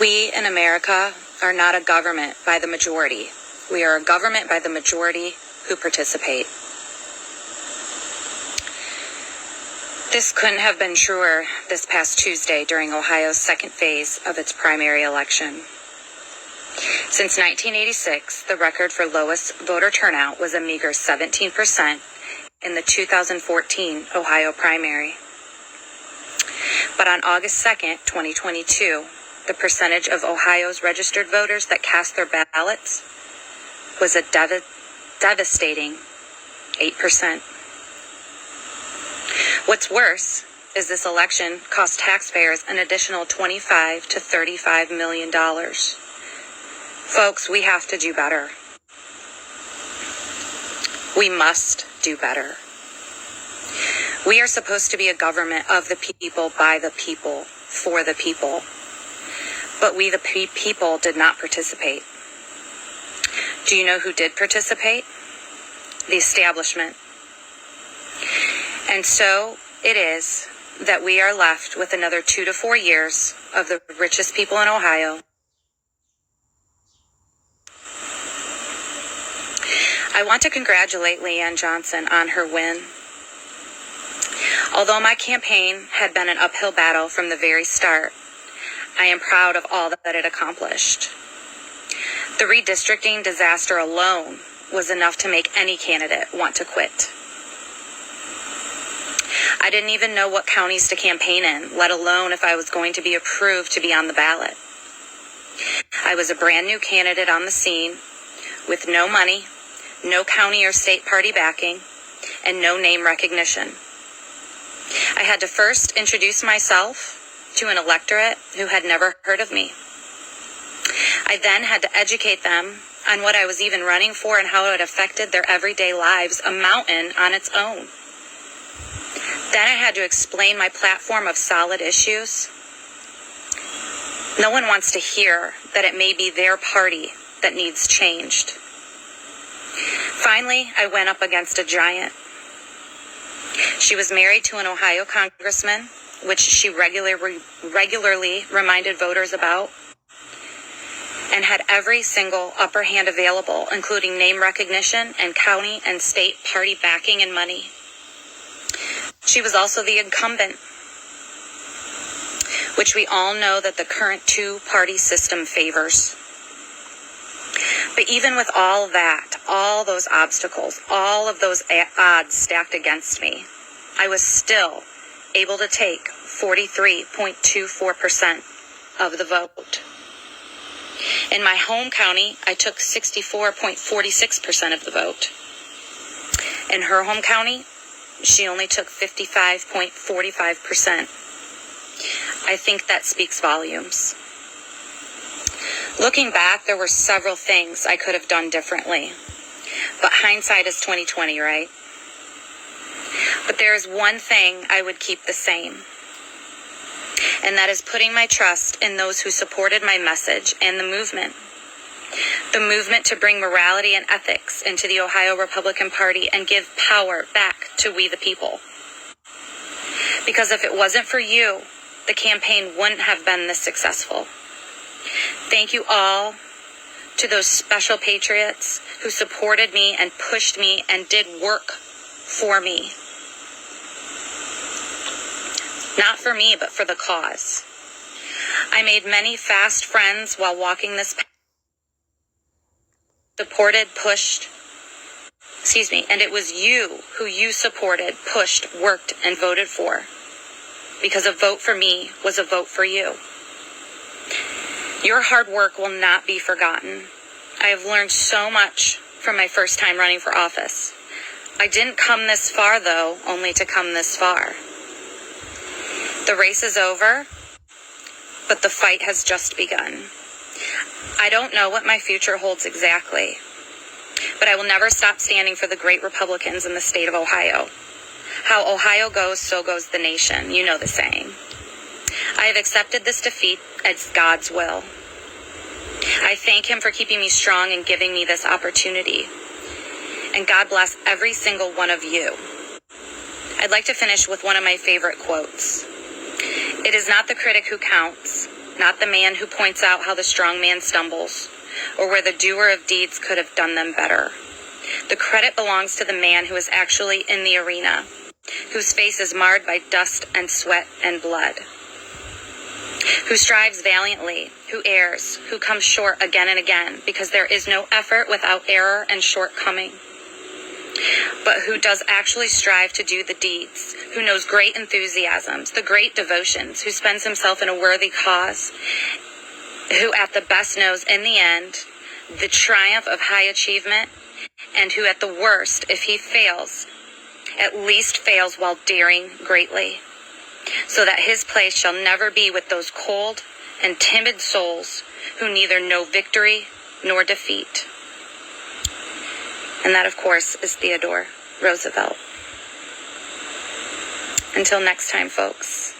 We in America are not a government by the majority. We are a government by the majority who participate. This couldn't have been truer this past Tuesday during Ohio's second phase of its primary election. Since 1986, the record for lowest voter turnout was a meager 17% in the 2014 Ohio primary. But on August 2nd, 2022, the percentage of Ohio's registered voters that cast their ballots was a devastating 8%. What's worse is this election cost taxpayers an additional $25 to $35 million. Folks, we have to do better. We must do better. We are supposed to be a government of the people, by the people, for the people. But we, the people, did not participate. Do you know who did participate? The establishment. And so it is that we are left with another 2 to 4 years of the richest people in Ohio. I want to congratulate Leeann Johnson on her win. Although my campaign had been an uphill battle from the very start, I am proud of all that it accomplished. The redistricting disaster alone was enough to make any candidate want to quit. I didn't even know what counties to campaign in, let alone if I was going to be approved to be on the ballot. I was a brand new candidate on the scene with no money, no county or state party backing, and no name recognition. I had to first introduce myself to an electorate who had never heard of me. I then had to educate them on what I was even running for and how it affected their everyday lives, a mountain on its own. Then I had to explain my platform of solid issues. No one wants to hear that it may be their party that needs changed. Finally, I went up against a giant. She was married to an Ohio congressman, which she regularly reminded voters about, and had every single upper hand available, including name recognition and county and state party backing and money. She was also the incumbent, which we all know that the current two-party system favors. But even with all that, all those obstacles, all of those odds stacked against me, I was still able to take 43.24% of the vote. In my home county, I took 64.46% of the vote. In her home county, she only took 55.45%. I think that speaks volumes. Looking back, there were several things I could have done differently. But hindsight is 20/20, right? But there is one thing I would keep the same. And that is putting my trust in those who supported my message and the movement. The movement to bring morality and ethics into the Ohio Republican Party and give power back to we the people. Because if it wasn't for you, the campaign wouldn't have been this successful. Thank you all to those special patriots who supported me and pushed me and did work for me. Not for me, but for the cause. I made many fast friends while walking this path. Supported, pushed, and it was you who you supported, pushed, worked, and voted for. Because a vote for me was a vote for you. Your hard work will not be forgotten. I have learned so much from my first time running for office. I didn't come this far, though, only to come this far. The race is over, but the fight has just begun. I don't know what my future holds exactly, but I will never stop standing for the great Republicans in the state of Ohio. How Ohio goes, so goes the nation. You know the saying. I have accepted this defeat as God's will. I thank him for keeping me strong and giving me this opportunity. And God bless every single one of you. I'd like to finish with one of my favorite quotes. It is not the critic who counts, not the man who points out how the strong man stumbles, or where the doer of deeds could have done them better. The credit belongs to the man who is actually in the arena, whose face is marred by dust and sweat and blood, who strives valiantly, who errs, who comes short again and again, because there is no effort without error and shortcoming, but who does actually strive to do the deeds, who knows great enthusiasms, the great devotions, who spends himself in a worthy cause, who at the best knows in the end the triumph of high achievement, and who at the worst, if he fails, at least fails while daring greatly, so that his place shall never be with those cold and timid souls who neither know victory nor defeat. And that, of course, is Theodore Roosevelt. Until next time, folks.